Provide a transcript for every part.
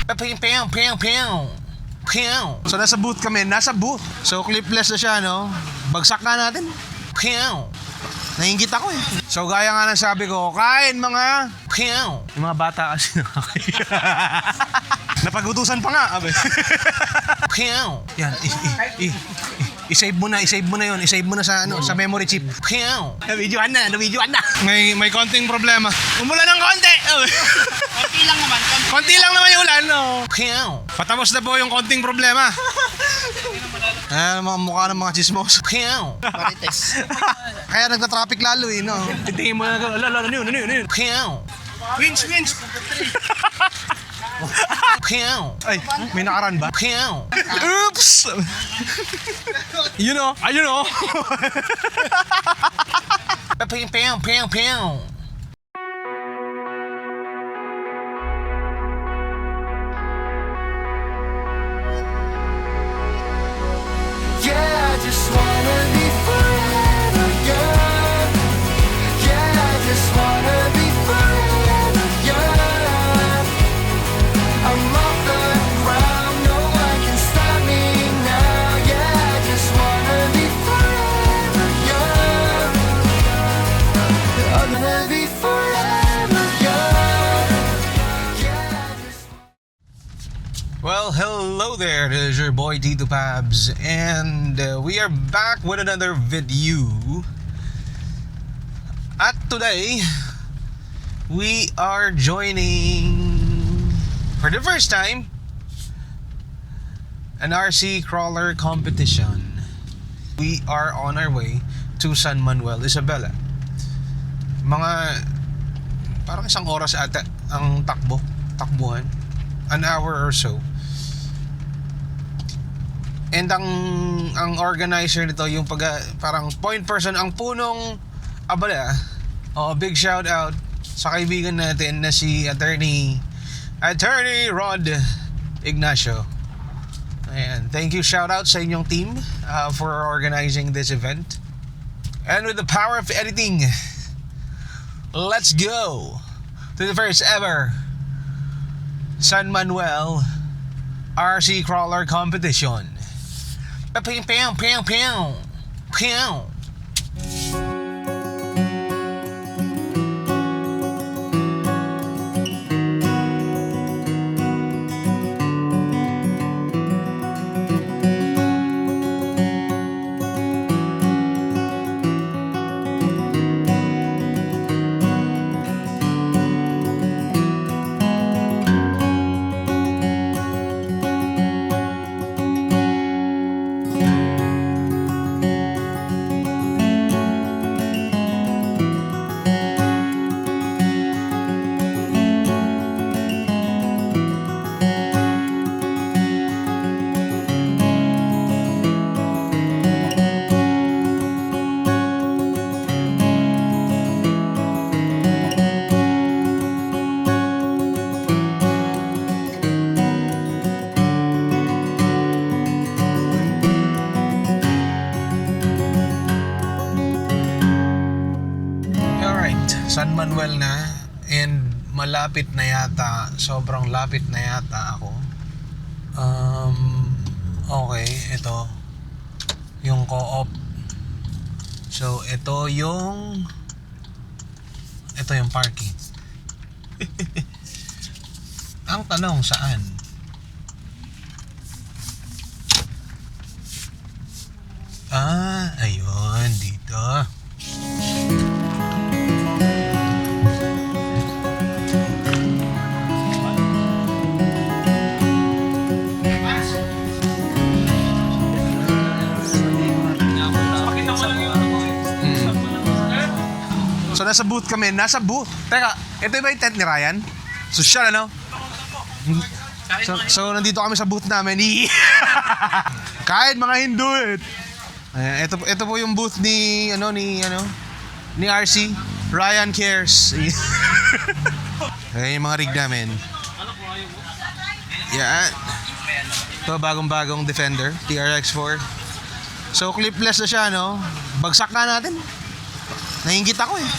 Piyang, piyang, piyang. Piyang. So nasa booth kami, nasa booth. So clipless na siya, no? Bagsak na natin. Piyang. Nainggit ako eh. So gaya nga ng sabi ko, kain mga piyang. Yung mga bata kasi nakakain. Napag-utusan pa nga, abe. Piyang. Yan, i-save mo na yun. I-save mo na sa ano, sa memory chip. Piyang. Nabidyoan na. May konting problema. Umulan ng konti. Konti lang naman yung ulan, no. Piyang. Patapos na po yung konting problema. Mga mukha ng mga chismos. Piyang. Marites. Kaya nagka-traffic lalo eh, no. Titingin mo na, ano yun. Piyang. Winch. Piyang. Ay, may nakaran ba? Piyang. Oops! Ayun o. Piyang. Yeah, I just wanna be forever young. Yeah, I just wanna be forever young. I'm off the ground, no one can stop me now. Yeah, I just wanna be forever young. I'm gonna be forever young. Yeah, I just... Well, hello there. This is your boy Tito Pabs, and we are back with another video. At today, we are joining for the first time an RC crawler competition. We are on our way to San Manuel, Isabela. Mga parang isang oras ata ang takbuhan, an hour or so. And ang organizer nito, yung parang point person, ang punong abala. Big shout out sa kaibigan natin na si Attorney Rod Ignacio. Ayan, thank you, shout out sa inyong team for organizing this event. And with the power of editing, let's go to the first ever San Manuel RC crawler competition. Piyang. San Manuel na, and malapit na yata, sobrang lapit na yata ako. Okay, ito yung co-op. So ito yung parking. Ang tanong, saan? Ayun, dito. So nasa booth kami, Teka, ito ba yung tent ni Ryan? Social, ano? So nandito kami sa booth namin. Kahit mga Hinduit. Ito po yung booth ni RC, Ryan Cares. Ayan yung mga rig namin. Yan. Ito bagong-bagong Defender, TRX4. So clipless na siya, no? Bagsak na natin. Nainggit ako eh.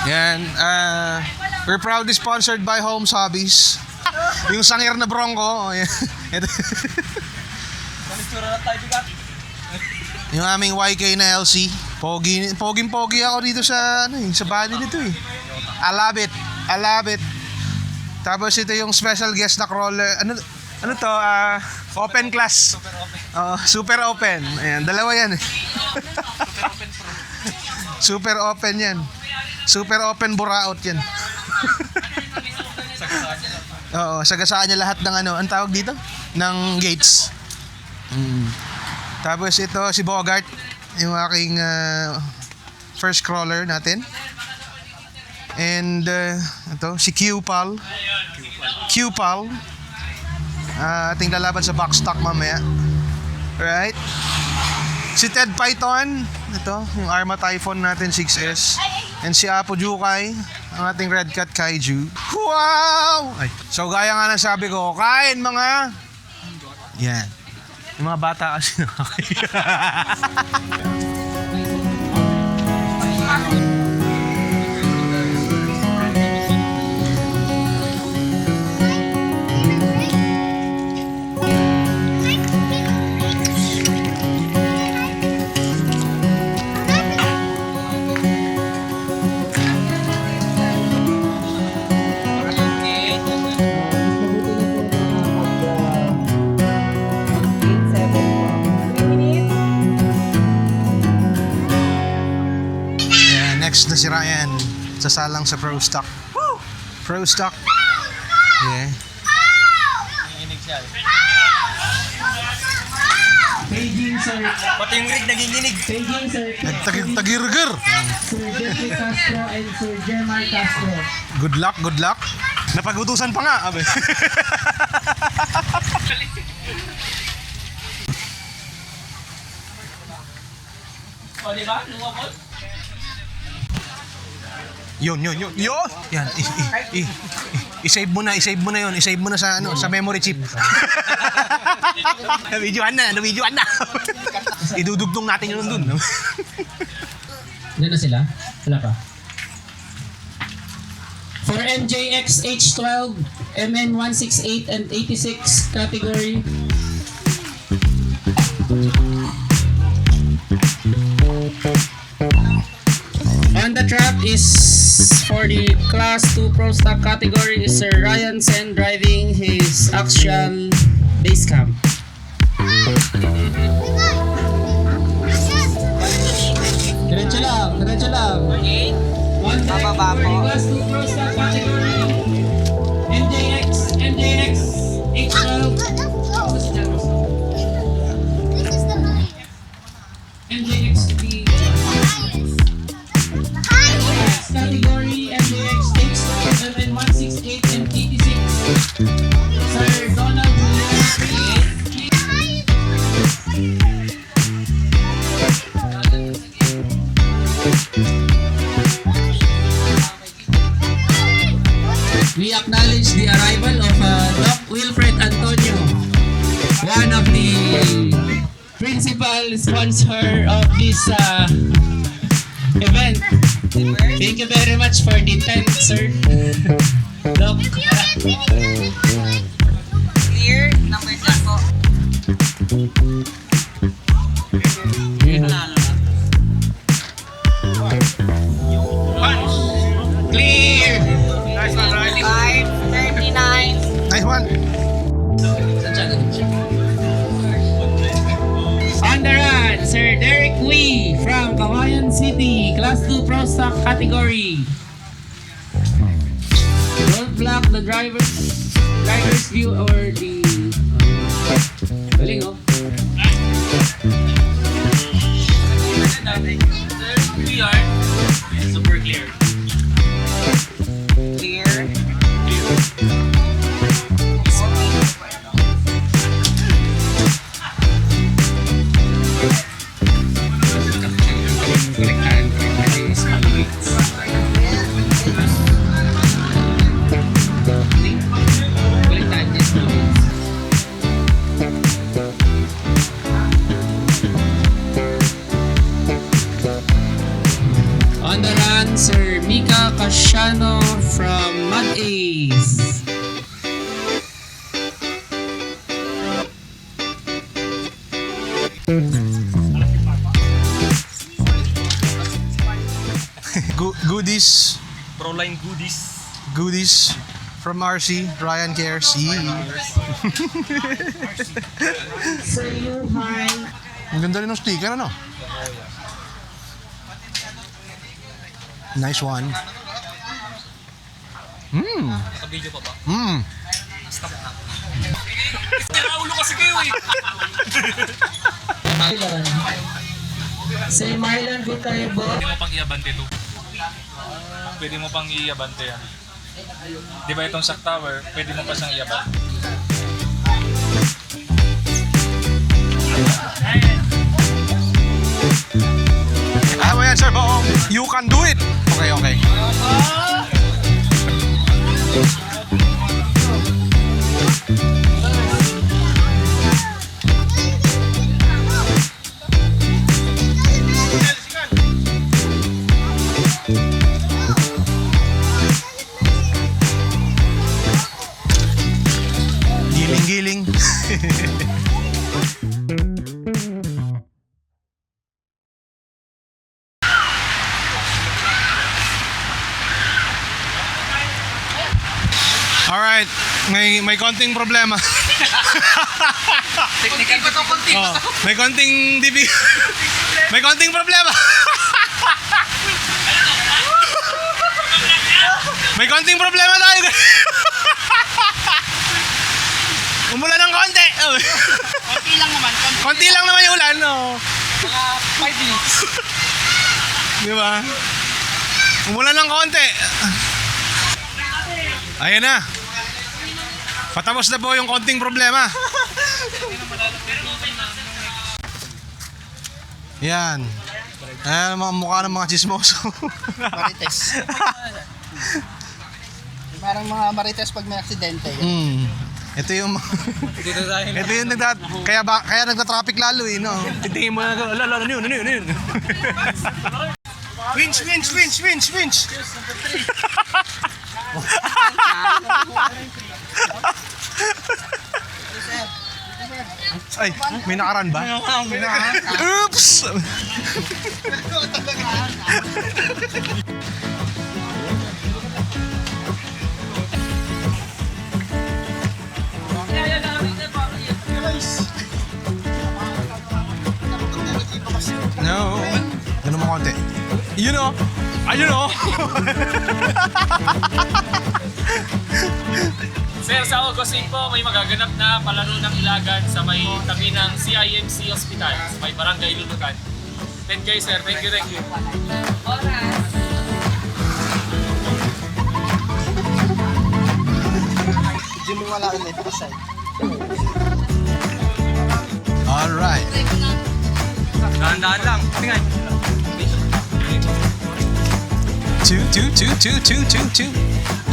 Yan. We're proudly sponsored by Homes Hobbies. Yung sangir na Bronco. Oh, yan. Ito. Yung aming YK na LC. Pogi ako dito sa sa body nito eh. I love it. I love it. Tapos ito yung special guest na crawler. Ano to? Open class. Super open. Ayan, dalawa yan eh. Super open yan. Super open buraot yan. Oo, sagasaan niya lahat ng ang tawag dito? Ng gates. Tapos ito si Bogart, yung aking first crawler natin. And ito si Q-Pal. Ating lalaban sa box stock mamaya. Right? Si Ted Python, ito, yung Arma Typhon natin 6S. And si Apo Jukai, ang ating Red Cat Kaiju. Wow! Ay. So gaya nga ng sabi ko, kain mga... Yan. Yung mga bata kasi nakakain. Next na si Ryan, sasalang sa Pro Stock. Woo! Pro Stock. Yeah. Paging, sir. Pati yung rig naginginig. Paging, sir. Tagirger. Sir Jeffrey Castro and Sir Jemar Castro. Good luck, good luck. Napag-utusan pa nga, abe. O, di ba? Lumabot? Yun. Yan, i-save mo na yun. I-save mo na sa sa memory chip. Nabidyoan na. Idudugtong natin yun dun. Ilan na sila? Wala pa. For MJX H12, MN168 and 86 category. On the track is for the Class 2 Pro Stock category is Sir Ryan Sen driving his Axial base cam. Diretso lang. On the Bababa po. Class 2 Pro Stock category, MJX H12. MJX B. Category MJX H12 MN168 and 86. Sir Donald We acknowledge the arrival of Doc Wilfred Antonio, one of the principal sponsor of this event. Thank you very much for the time, sir. Doc. Clear. Number 10 po. Clear. Nice one, Ryan. 5:39. Nice one. On the run, Sir Derek Wee from Kawayan City, Class 2 Pro Stock category. Don't block the driver's view or the... Galing, oh. PR. Super clear. Clear. On the run, Sir Mika Casiano from Mad Ace. Goodies. Proline goodies. Goodies from RC. Ryan cares. Sir Yuhai. Ang ganda rin ng sticker, ano? Nice one. Naka-video pa ba? Ulo kasi kayo eh. Sir Marlon Viterbo. Pwede mo pang iabante to. Pwede mo pang iabante yan. Di ba itong shock tower, pwede mo pa siyang iabante. Mo yan, Sir Bong. You can do it. Okay, okay. Giling-giling. Alright, may konting problema. Technical ba ito? Konti Oh, may konting dibi. May konting problema. May konting problema tayo. Umulan ng konti. Konti lang naman. Konti lang naman yung ulan, no. Mga 5 minutes. Di ba? Umulan ng konti. Ayan na. Patapos na po yung konting problema. Yan. Ayan ang mga mukha ng mga chismoso. Marites. Parang mga marites pag may aksidente. Ito yung Dito tayo. ito yung kaya nagta-traffic lalo eh, no. Titingin mo na ano yun. Winch. Ay, may nakaran ba? Oops! No. Ganun mo konti. You know. Ayun o. Sir, sa August 8 po, may magaganap na palaro ng Ilagan sa may tabi ng CIMC Hospital sa may Barangay Lulugan. 10K sir, thank you. Hindi mo wala ulit. Aside. Alright. Dahan-dahan lang. Tingnan. 2.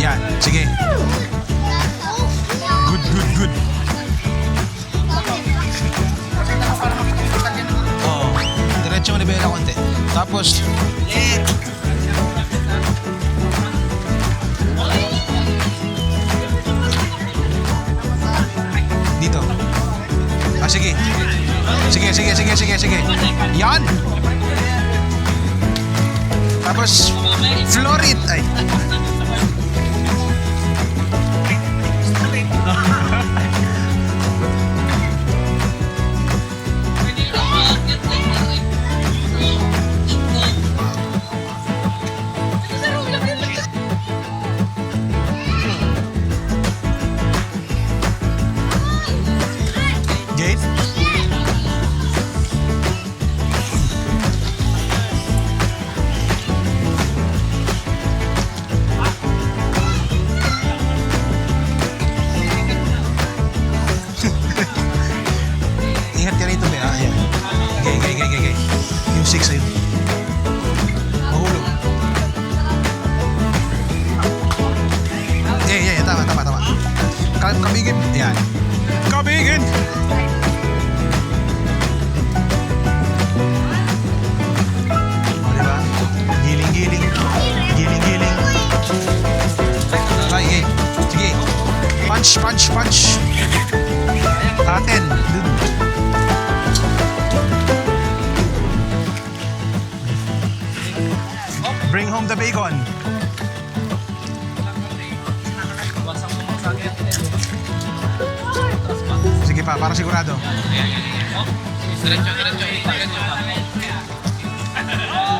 Yan, sige. Good. Oh, diretso mo nibela konti. Tapos, dito. Ah, sige. Sige. Yan. Tapos, florid. Ay. Gate. Ingat ka rito, Bea. Ayan. Gay. Yung 6 ayun. Mahulog. Yeah. Tama. Kabigin. Ayan. Kabigin! O, diba? Giling-giling. Punch, punch, punch. Atin. Bring home the bacon. Sige pa, para sigurado.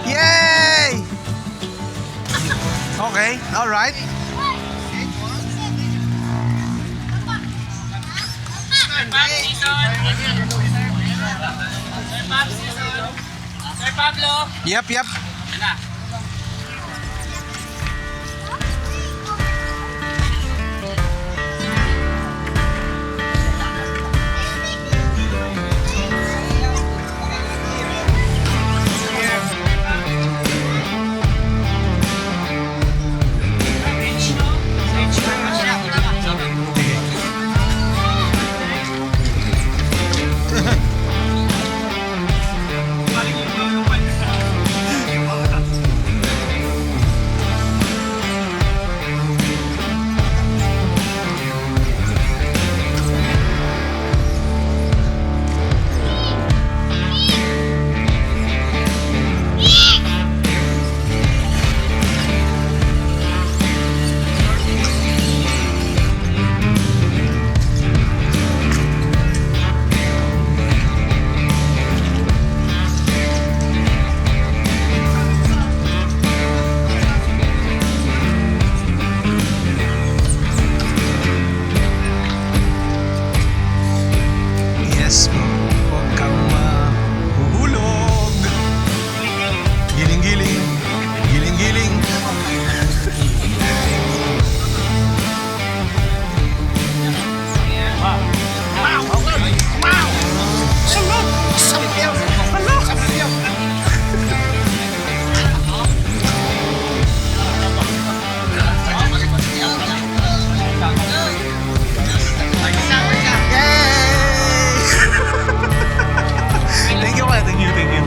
Yay! Okay, all right. Sir Pablo. Yep, yep. Yes po, huwag kang mahuhulog. Giling-giling, giling-giling. Thank you, man. Thank you, thank you.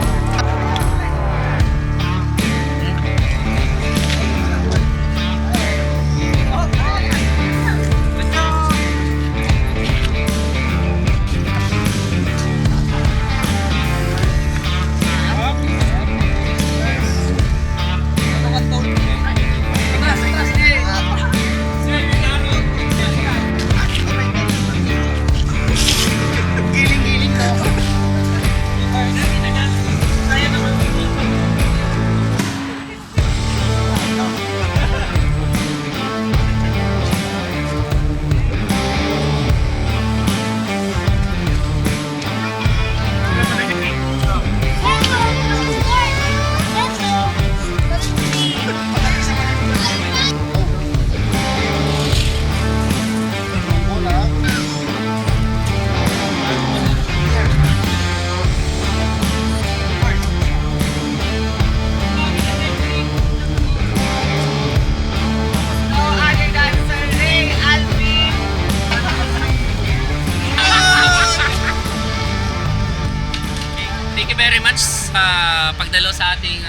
Thank you very much sa pagdalo sa ating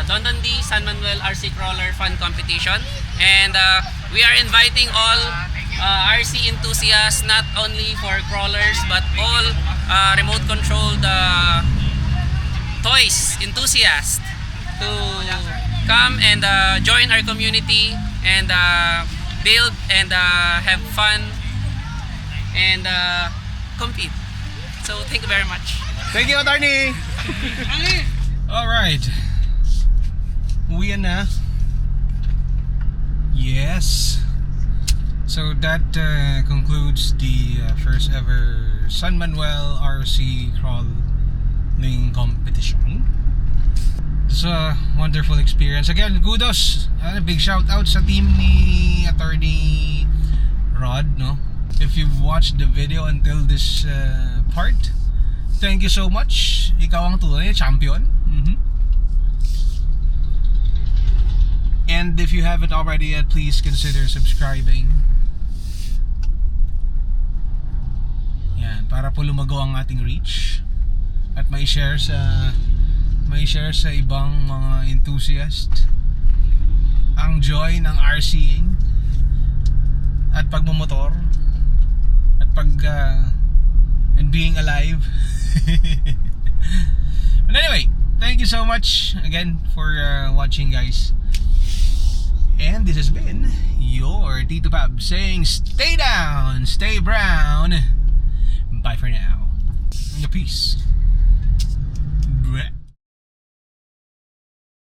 Don Dundee San Manuel RC Crawler Fun Competition. And we are inviting all RC enthusiasts, not only for crawlers but all remote controlled toys enthusiasts to come and join our community and build and have fun and compete. So thank you very much. Thank you, attorney. All right. Uwi na. Yes. So that concludes the first ever San Manuel RC crawling competition. It's a wonderful experience. Again, kudos. Big shout out sa team ni Attorney Rod, no? If you've watched the video until this part, thank you so much. Ikaw ang tunay na champion. And if you haven't already yet, please consider subscribing. Yan, para po lumago ang ating reach at may share sa ibang mga enthusiast ang joy ng RCing at pagmumotor at and being alive. But anyway, thank you so much again for watching, guys. And this has been your Tito Pab saying stay down, stay brown. Bye for now. Peace.